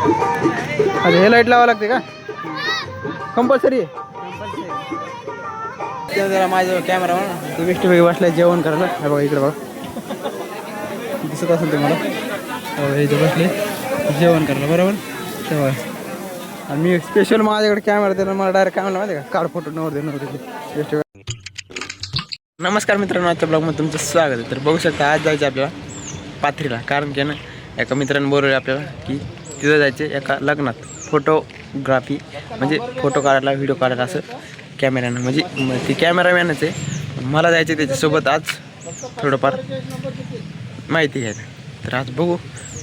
अच्छा हे लाईट लावावं लागते का कंपल्सरी आहे? जरा माझं कॅमेरा ते बेस्ट पैकी बसलाय जेवण करायला. हे बघा इकडे बघा दिसत असेल तुम्हाला. हे इथे बसले जेवण करायला बरोबर. तेव्हा आणि मी स्पेशल माझ्याकडे कॅमेरा देणार. मला डायरेक्ट कॅमेरा माहिती आहे का काढ फोटो नवर देणार होते बेस्ट. नमस्कार मित्रांनो, आजच्या ब्लॉगमध्ये तुमचं स्वागत आहे. तर बघू शकता आज जायचं आपल्याला पाथरीला. कारण की ना एका मित्राने बोलवले आपल्याला की तिथं जायचे एका लग्नात फोटोग्राफी म्हणजे फोटो काढायला व्हिडिओ काढायला असं कॅमेऱ्यानं. म्हणजे ती कॅमेरामॅनच आहे. मला जायचं त्याच्यासोबत आज थोडंफार माहिती घ्यायला. तर आज बघू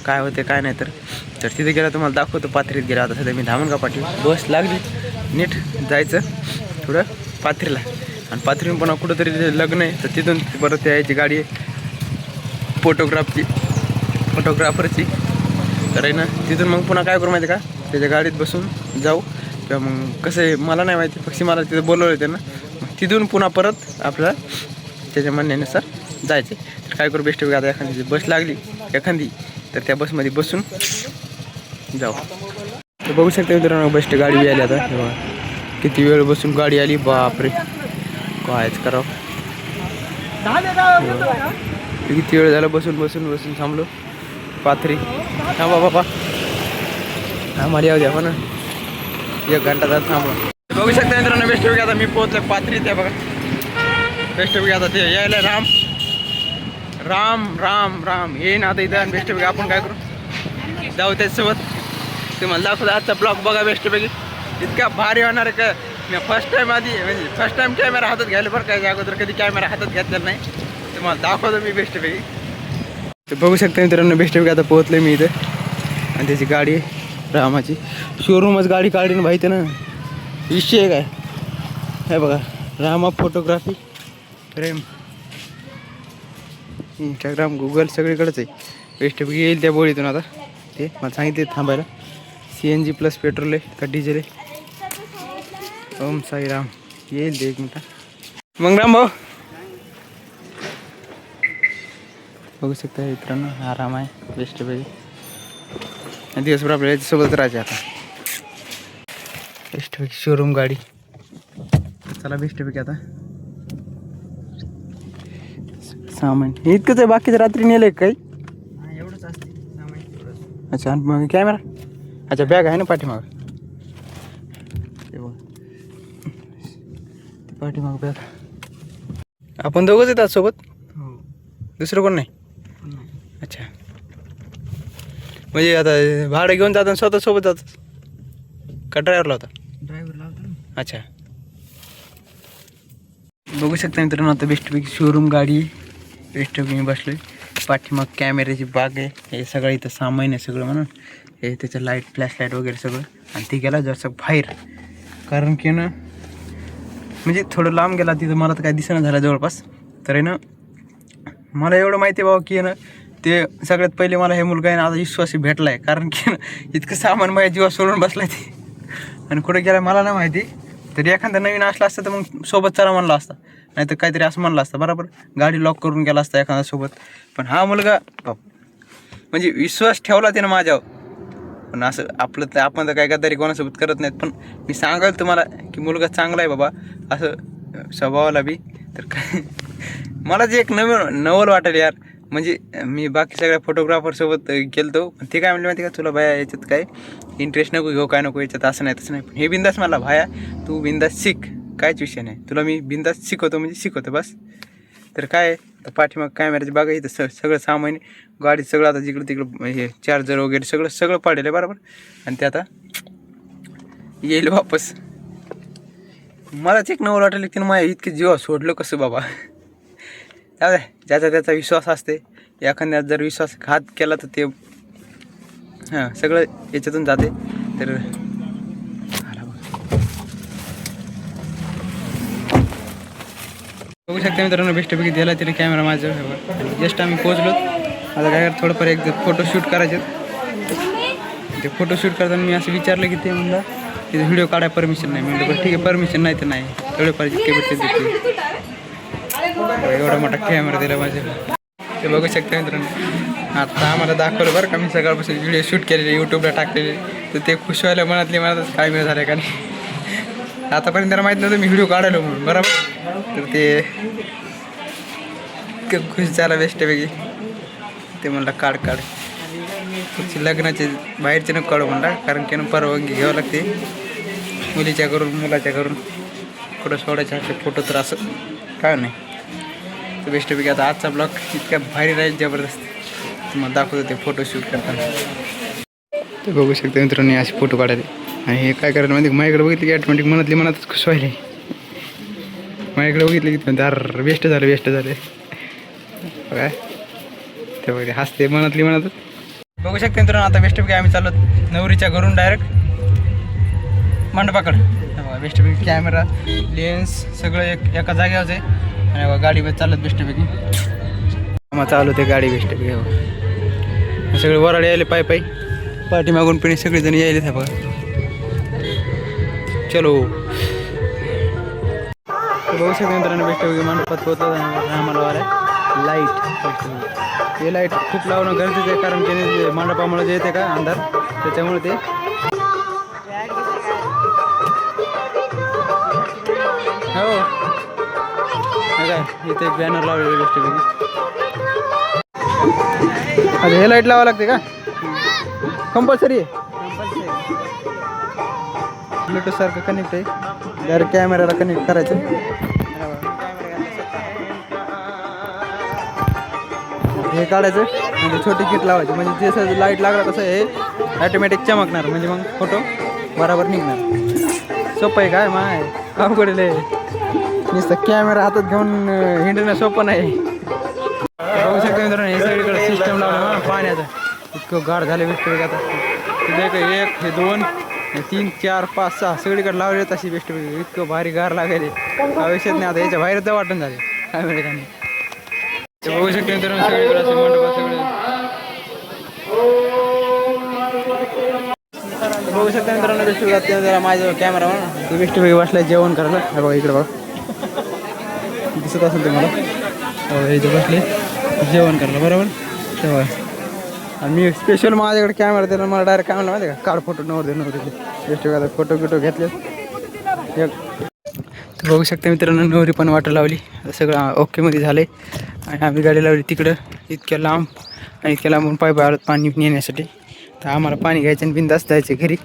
काय होते काय नाही. तर तिथे गेला तुम्हाला दाखवतो. पाथरीत गेला आता सध्या मी धामणगाव पाठी बस लागली नीट जायचं थोडं पाथरीला. आणि पाथरीहून पुन्हा कुठंतरी लग्न आहे तर तिथून परत यायची गाडी आहे फोटोग्राफरची. तर आहे ना तिथून मग पुन्हा काय करू माहिती का त्याच्या गाडीत बसून जाऊ किंवा मग कसं आहे मला नाही माहिती. पक्षी मला तिथं बोलवलं त्यांना मग तिथून पुन्हा परत आपल्याला त्याच्या म्हणण्यानुसार जायचे. तर काय करू बेस्ट आता एखादी बस लागली एखादी तर त्या बसमध्ये बसून जाऊ. तर बघू शकता मित्रांनो बेस्ट गाडी बी आली आता. बघा किती वेळ बसून गाडी आली. बापरे कायच करावं. किती वेळ झाला बसून थांबलो. पाथरी थांबा बाबा आम्हाला येऊ द्या पण 1 घंटा तर थांबा. बघू शकता मित्रांनो बेस्ट पैकी आता मी पोहोचलो पाथरी. त्या बघा बेस्ट पैकी आता ते यायला राम राम राम राम येईन आता इथं. आणि बेस्ट पैकी आपण काय करू जाऊ त्याच्यासोबत. तुम्हाला दाखवतो आजचा ब्लॉग बघा बेस्ट पैकी. इतका भारी होणार आहे का मी फर्स्ट टाईम कॅमेरा हातात घ्यायला बरं काय. अगोदर कधी कॅमेरा हातात घेतलेला नाही. तुम्हाला दाखवतो मी बेस्ट पैकी. तर बघू शकता मित्रांनो बेस्ट पैकी आता पोहोचले मी इथं. आणि त्याची गाडी रामाची शोरूमच गाडी काढली ना माहिती ना विषय काय. हे बघा रामा फोटोग्राफी प्रेम इंस्टाग्राम गुगल सगळीकडेच आहे. बेस्ट पैकी येईल त्या बोळीतून आता. ते मला सांगितले थांबायला. CNG प्लस पेट्रोल आहे का डिझेल आहे. ओम साईराम येईल ते 1 मिनिट. मग राम भाऊ बघू शकता मित्रांनो आराम आहे बेस्ट पैकी. आणि दिवसभर आपल्याला याच्यासोबत राहायचे आता. बेस्ट पैकी शोरूम गाडी. चला बेस्ट पैकी आता सामान इतकंच आहे. बाकीचं रात्री नेलं आहे काही एवढंच असते सामान. अच्छा आणि मग कॅमेरा अच्छा बॅग आहे ना पाठीमागं. ती पाठीमागं बॅग. आपण दोघंच येतात सोबत दुसरं कोण नाही. अच्छा म्हणजे आता भाडं घेऊन जाताना स्वतः सोबत जातात का ड्रायव्हर लावता? ड्रायव्हर लावतो. अच्छा बघू शकता मित्रांनो आता बेस्टपैकी शोरूम गाडी बेस्टपैकी मी बसलो आहे. पाठीमाग कॅमेऱ्याची बाग आहे. हे सगळं इथं सामान आहे सगळं म्हणून हे त्याचं लाईट फ्लॅश लाईट वगैरे सगळं. आणि ते गेला जरासं बाहेर कारण की ना म्हणजे थोडं लांब गेला तिथं मला तर काय दिसेना झालं जवळपास. तर आहे ना मला एवढं माहिती आहे बाबा की ना ते सगळ्यात पहिले मला हे मुलगा आहे ना आता विश्वासी भेटला आहे. कारण की ना इतकं सामान माझ्या जीवा सोडून बसला ते आणि कुठे गेला मला नाही माहिती. तरी एखादा नवीन असला असतं तर मग सोबत चला म्हणला असता नाही तर काहीतरी असं म्हणलं असतं बरोबर. गाडी लॉक करून गेला असता एखादा सोबत. पण हा मुलगा म्हणजे विश्वास ठेवला त्यानं माझ्यावर. पण असं आपण तर काय गद्दारी कोणासोबत करत नाहीत. पण मी सांगाल तुम्हाला की मुलगा चांगला आहे बाबा असं स्वभावाला बी. तर काय मला जे एक नवल वाटेल यार. म्हणजे मी बाकी सगळ्या फोटोग्राफरसोबत गेलतो पण ते काय म्हणले माहिती का तुला भाया याच्यात काय इंटरेस्ट नको घेऊ काय नको याच्यात असं नाही तसं नाही. पण हे बिंदास मला भाया तू बिंदास शिक कायच विषय नाही. तुला मी बिंदास शिकवतो म्हणजे शिकवतो बस. तर काय पाठीमाग कॅमेऱ्याची बागा इथं सगळं सामान गाडी सगळं आता जिकडं तिकडं हे चार्जर वगैरे सगळं पाडेल आहे बरोबर. आणि ते आता येईल वापस. मलाच एक नवल वाटेल की माझ्या इतके जीवा सोडलं कसं बाबा. ज्याचा त्याचा विश्वास असते. एखाद्यात जर विश्वासघात केला तर ते सगळं याच्यातून जाते. तर बघू शकता मित्रांनो बेस्टपैकी दिला तरी कॅमेरा माझं जस्ट आम्ही पोहोचलो. आता काय थोडंफार एक फोटोशूट करायचे. ते फोटोशूट करताना मी असं विचारलं की ते म्हणलं तिथे व्हिडिओ काढायला परमिशन नाही. म्हणलं बरं ठीक आहे परमिशन नाही तर नाही थोडेफार जितके भेटते तिथे. एवढा मोठा कॅमेरा दिला माझ्या. ते बघू शकता मित्रांनो आता आम्हाला दाखवलं बरं का, मी सकाळपासून व्हिडिओ शूट केलेले यूट्यूबला टाकलेले, तर ते खुश व्हायला मनातच काय मिळत झालं का नाही. आतापर्यंत त्याला माहीत नव्हतं मी व्हिडिओ काढायलो म्हणून बरोबर. तर ते खुश झाला बेस्टपैकी. ते म्हणलं काढ त्याची लग्नाचे बाहेरचे नको काढू म्हणला, कारण की परवानगी घ्यावं लागते मुलीच्या करून मुलाच्या करून कुठं सोडायचे असले फोटो, तर असं काय नाही. तर बेस्टपैकी आता आजचा ब्लॉग इतका भारी राहील जबरदस्त, तुम्हाला दाखवतो ते फोटोशूट करताना. ते बघू शकता मित्रांनो, असे फोटो काढायचे. आणि हे काय करायला म्हणजे माझ्याकडे बघितलं की ऑटोमॅटिक मनातच खुश व्हायला. माझ्याकडे बघितलं की म्हणते अरे बेस्ट झाले काय ते बघते हसते मनातच. बघू शकता मित्रांनो, आता बेस्टपैकी आम्ही चाललो नवरीच्या घरून डायरेक्ट मंडपाकडं. बघा बेस्टपैकी कॅमेरा लेन्स सगळं एका जागेवरच आहे. आणि बघा गाडीमध्ये चालत बेस्टपैकी मग चालू ते गाडी बेस्टपैकी. बघा सगळे वराडे यायले पायी पाठीमागून पण सगळेजण यायले था बघा. चलो बघू शकता मित्रांनो, बेस्टपैकी मंडपात पोहोचलो. आम्हाला वाला लाईट, हे लाईट खूप लावणं गरजेचं आहे, कारण की मंडपामुळे जे येते का अंधार, त्याच्यामुळे ते हो काय इथे एक बॅनर लावलेलं बेस्टपैकी. अच्छा हे लाईट लावावं लागते का, कंपल्सरी आहे? ब्लूटूथ सारखं कनेक्ट आहे, डायरेक्ट कॅमेराला कनेक्ट करायचं. हे काढायचं म्हणजे छोटी किट लावायची, म्हणजे जसं लाईट लागला तसं हे ॲटोमॅटिक चमकणार, म्हणजे मग फोटो बरोबर निघणार. सोपं आहे काय माय अवघड आहे, नुसतं कॅमेरा हातात घेऊन हिंडणं सोपं नाही. बघू शकता मित्रांनो, हे सगळीकडे सिस्टम लावलं पाण्याचं, इतकं गाढ झालं बेस्टपैकी. आता तिथे एक हे 2 3 4 5 6 सगळीकडे लावले तशी बेस्टपैकी. इतकं भारी गार लागायले आयुष्यात नाही. आता याच्या बाहेरच वाटून झाले काय मिळेल. ते बघू शकता मित्रांनो, सगळीकडे असे मंडपात सगळे बघू शकता मित्रांनो. बेस्टपैकी जरा माझ्या कॅमेरा म्हणून ते बेस्टपैकी बसलाय जेवण करायला. हे बघा इकडे बघा दिसत असेल तुम्हाला, हे जे बसले जेवण करायला बरोबर तेव्हा. आणि मी स्पेशल माझ्याकडे कॅमेरा त्याला मला डायरेक्ट काय म्हणलं माहिती आहे का, काढ फोटो नव्हते बेस्टपैकी. आता फोटो घेतले एक. तर बघू शकता मित्रांनो, नवरी पण वाटर लावली, सगळं ओकेमध्ये झालं आहे. आणि आम्ही गाडी लावली तिकडं इतक्या लांब, आणि इतक्या लांबून पाय आलो पाणी नेण्यासाठी. तर आम्हाला पाणी घ्यायचं आणि बिंदास जायचं घरी.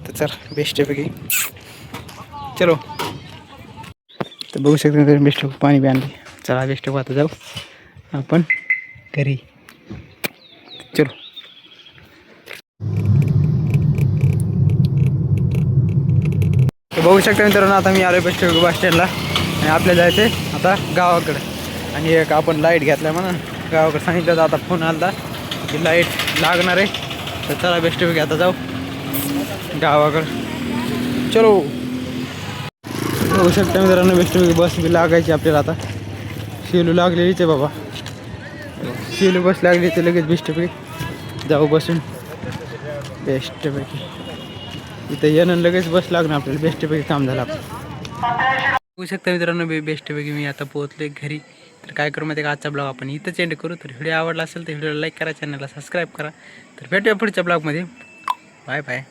तर चल बेस्टपैकी चलो. तर बघू शकता बेस्टपैकी पाणी बी आणले. चला बेस्टपैकी आता जाऊ आपण घरी, चलो. तर बघू शकता मित्रांनो, आता मी आलो बेस्टपैकी बस स्टँडला, आणि आपल्याला जायचं आहे आता गावाकडं. आणि एक आपण लाईट घेतला म्हणून गावाकडे सांगितलं, तर आता फोन आला की लाईट लागणार आहे. तर चला बेस्टपैकी आता जाऊ गावाकडं, चलो. बघू शकता मित्रांनो, बेस्टपैकी बस बी लागायची आपल्याला आता. शेलू लागलेलीच आहे बाबा, शेलू बस लागली तर लगेच बेस्टपैकी जाऊ बसून बेस्टपैकी. इथं येणं लगेच बस लागणार आपल्याला, बेस्टपैकी काम झालं आपलं. बघू शकता मित्रांनो, बेस्टपैकी मी आता पोहोचले घरी. तर काय करू माहिती का, आजचा ब्लॉग आपण इथंच एंड करू. तर व्हिडिओ आवडला असेल तर व्हिडिओला लाईक करा, चॅनलला सबस्क्राईब करा. तर भेटूया पुढच्या ब्लॉगमध्ये. Bye bye.